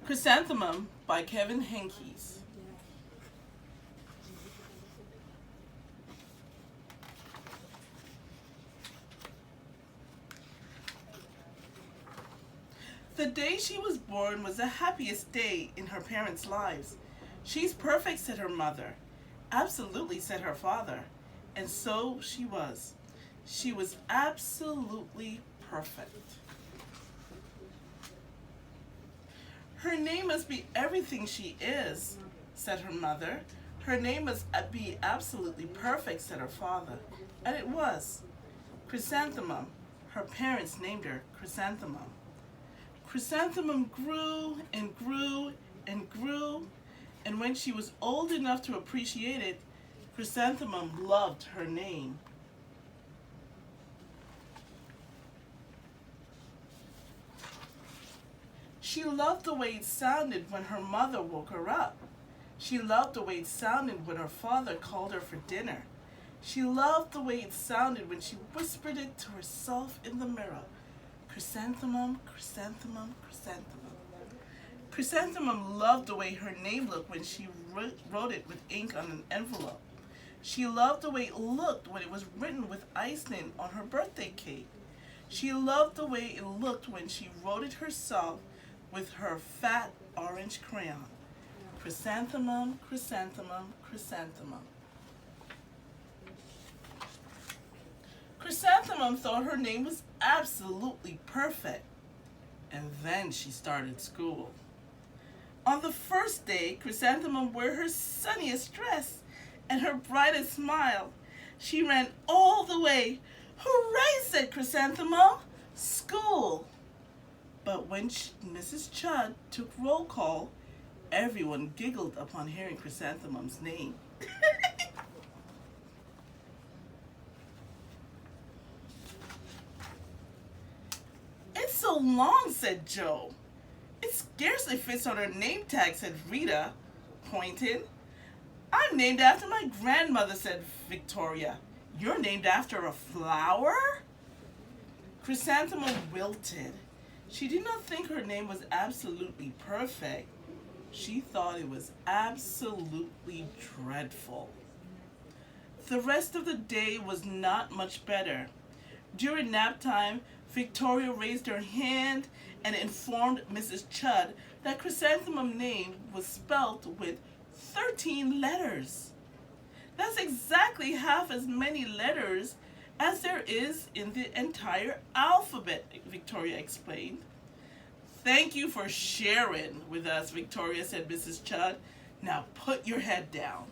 Chrysanthemum by Kevin Henkes. The day she was born was the happiest day in her parents' lives. She's perfect, said her mother. Absolutely, said her father. And so she was. She was absolutely perfect. Her name must be everything she is, said her mother. Her name must be absolutely perfect, said her father. And it was. Chrysanthemum. Her parents named her Chrysanthemum. Chrysanthemum grew and grew and grew, and when she was old enough to appreciate it, Chrysanthemum loved her name. She loved the way it sounded when her mother woke her up. She loved the way it sounded when her father called her for dinner. She loved the way it sounded when she whispered it to herself in the mirror. Chrysanthemum, chrysanthemum, chrysanthemum. Chrysanthemum loved the way her name looked when she wrote it with ink on an envelope. She loved the way it looked when it was written with icing on her birthday cake. She loved the way it looked when she wrote it herself with her fat orange crayon. Chrysanthemum, chrysanthemum, chrysanthemum. Chrysanthemum thought her name was absolutely perfect. And then she started school. On the first day, Chrysanthemum wore her sunniest dress and her brightest smile. She ran all the way. Hooray, said Chrysanthemum. School. But when Mrs. Chud took roll call, everyone giggled upon hearing Chrysanthemum's name. It's so long, said Joe. It scarcely fits on her name tag, said Rita, pointing. I'm named after my grandmother, said Victoria. You're named after a flower? Chrysanthemum wilted. She did not think her name was absolutely perfect. She thought it was absolutely dreadful. The rest of the day was not much better. During nap time, Victoria raised her hand and informed Mrs. Chud that Chrysanthemum's name was spelt with 13 letters. That's exactly half as many letters as there is in the entire alphabet, Victoria explained. Thank you for sharing with us, Victoria, said Mrs. Chud. Now put your head down.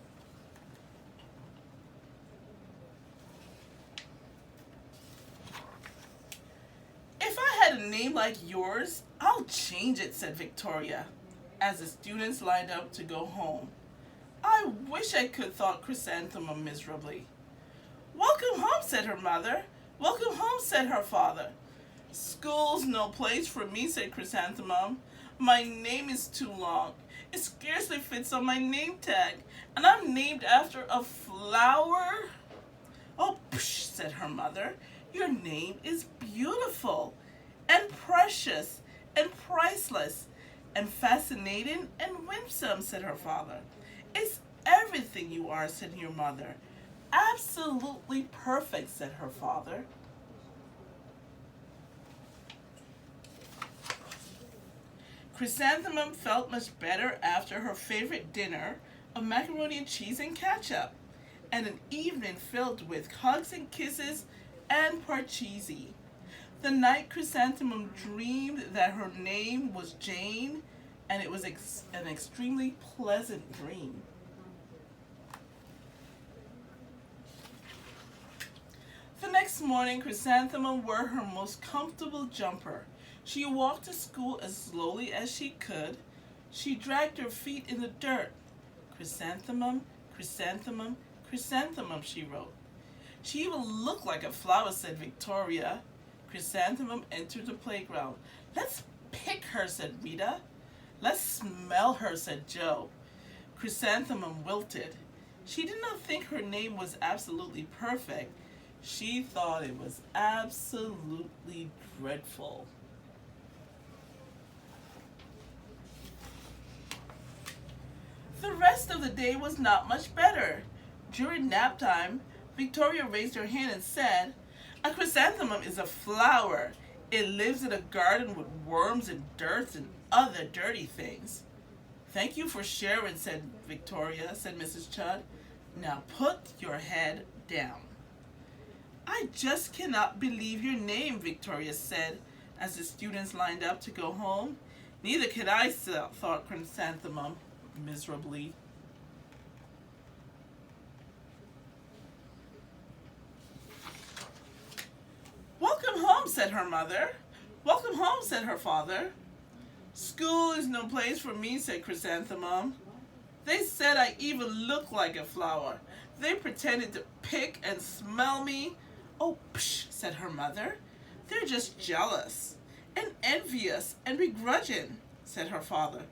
If I had a name like yours, I'll change it, said Victoria, as the students lined up to go home. I wish I could, thought Chrysanthemum miserably. Welcome home, said her mother. Welcome home, said her father. School's no place for me, said Chrysanthemum. My name is too long. It scarcely fits on my name tag, and I'm named after a flower. Oh, psh, said her mother. Your name is beautiful and precious and priceless and fascinating and winsome, said her father. It's everything you are, said your mother. Absolutely perfect, said her father. Chrysanthemum felt much better after her favorite dinner of macaroni and cheese and ketchup, and an evening filled with hugs and kisses and parcheesi. The night Chrysanthemum dreamed that her name was Jane, and it was an extremely pleasant dream. The next morning, Chrysanthemum wore her most comfortable jumper. She walked to school as slowly as she could. She dragged her feet in the dirt. Chrysanthemum, chrysanthemum, chrysanthemum, she wrote. She even looked like a flower, said Victoria. Chrysanthemum entered the playground. Let's pick her, said Rita. Let's smell her, said Joe. Chrysanthemum wilted. She did not think her name was absolutely perfect. She thought it was absolutely dreadful. rest of the day was not much better. During nap time, Victoria raised her hand and said, "A chrysanthemum is a flower. It lives in a garden with worms and dirt and other dirty things." "Thank you for sharing," said Victoria, said Mrs. Chudd. "Now put your head down." "I just cannot believe your name," Victoria said as the students lined up to go home. "Neither can I," thought Chrysanthemum miserably. "Welcome home," said her mother. "Welcome home," said her father. "School is no place for me," said Chrysanthemum. "They said I even looked like a flower. They pretended to pick and smell me." "Oh, psh," said her mother. "They're just jealous and envious and begrudging," said her father.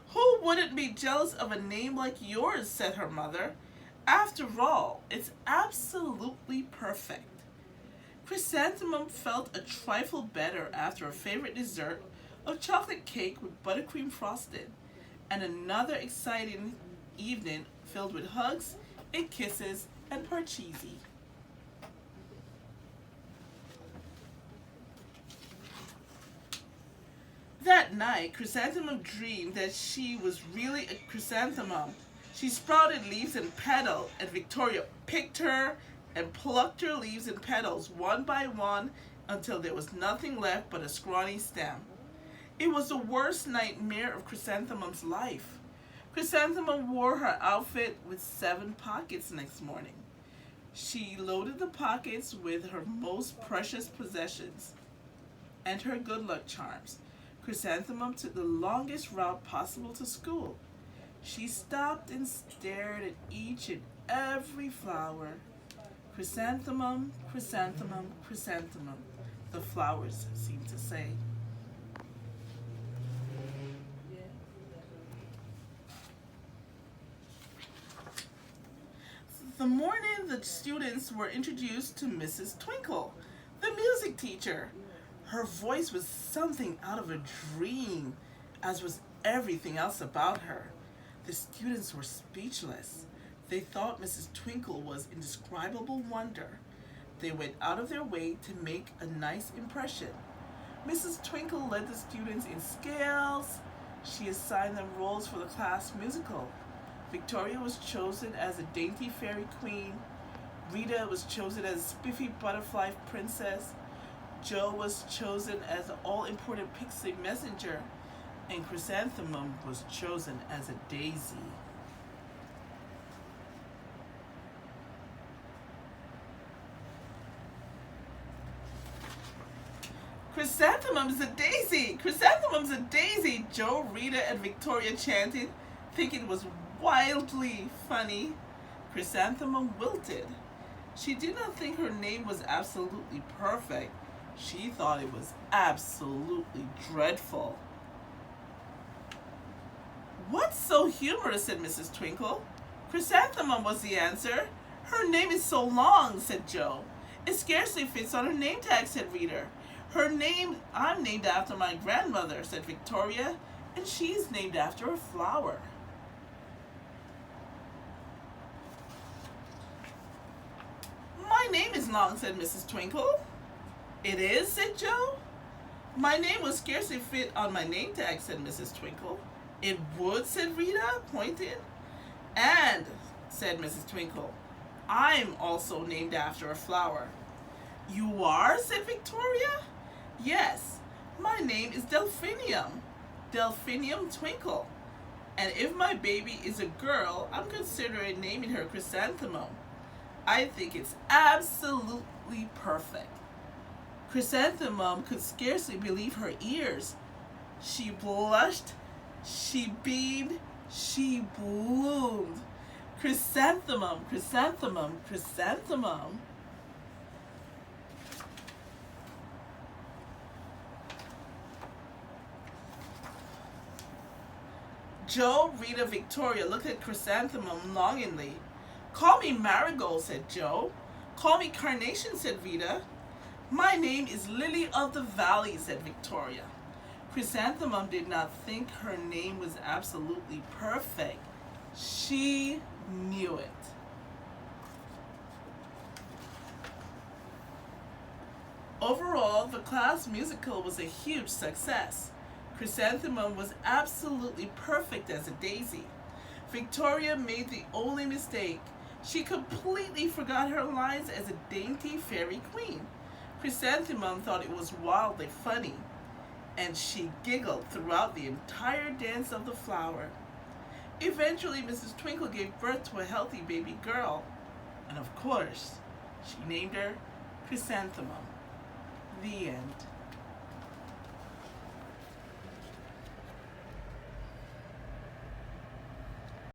"Who wouldn't be jealous of a name like yours?" said her mother. "After all, it's absolutely perfect." Chrysanthemum felt a trifle better after her favorite dessert of chocolate cake with buttercream frosting, and another exciting evening filled with hugs and kisses and parcheesi. That night, Chrysanthemum dreamed that she was really a chrysanthemum. She sprouted leaves and petals, and Victoria picked her and plucked her leaves and petals one by one until there was nothing left but a scrawny stem. It was the worst nightmare of Chrysanthemum's life. Chrysanthemum wore her outfit with 7 pockets next morning. She loaded the pockets with her most precious possessions and her good luck charms. Chrysanthemum took the longest route possible to school. She stopped and stared at each and every flower. "Chrysanthemum, chrysanthemum, chrysanthemum," the flowers seemed to say. The morning the students were introduced to Mrs. Twinkle, the music teacher. Her voice was something out of a dream, as was everything else about her. The students were speechless. They thought Mrs. Twinkle was indescribable wonder. They went out of their way to make a nice impression. Mrs. Twinkle led the students in scales. She assigned them roles for the class musical. Victoria was chosen as a dainty fairy queen. Rita was chosen as a spiffy butterfly princess. Jo was chosen as the all-important pixie messenger. And Chrysanthemum was chosen as a daisy. "Chrysanthemum's a daisy! Chrysanthemum's a daisy!" Jo, Rita, and Victoria chanted, thinking it was wildly funny. Chrysanthemum wilted. She did not think her name was absolutely perfect. She thought it was absolutely dreadful. "What's so humorous?" said Mrs. Twinkle. "Chrysanthemum," was the answer. "Her name is so long," said Jo. "It scarcely fits on her name tag," said Rita. "I'm named after my grandmother," said Victoria, "and she's named after a flower." "My name is long," said Mrs. Twinkle. "It is?" said Jo. "My name would scarcely fit on my name tag," said Mrs. Twinkle. "It would?" said Rita, pointing. "And," said Mrs. Twinkle, "I'm also named after a flower." "You are?" said Victoria. "Yes, my name is Delphinium Twinkle. And if my baby is a girl, I'm considering naming her Chrysanthemum. I think it's absolutely perfect." Chrysanthemum could scarcely believe her ears. She blushed, she beamed, she bloomed. "Chrysanthemum, chrysanthemum, chrysanthemum." Jo, Rita, Victoria looked at Chrysanthemum longingly. "Call me Marigold," said Jo. "Call me Carnation," said Rita. "My name is Lily of the Valley," said Victoria. Chrysanthemum did not think her name was absolutely perfect. She knew it. Overall, the class musical was a huge success. Chrysanthemum was absolutely perfect as a daisy. Victoria made the only mistake. She completely forgot her lines as a dainty fairy queen. Chrysanthemum thought it was wildly funny, and she giggled throughout the entire dance of the flower. Eventually, Mrs. Twinkle gave birth to a healthy baby girl, and of course, she named her Chrysanthemum. The end.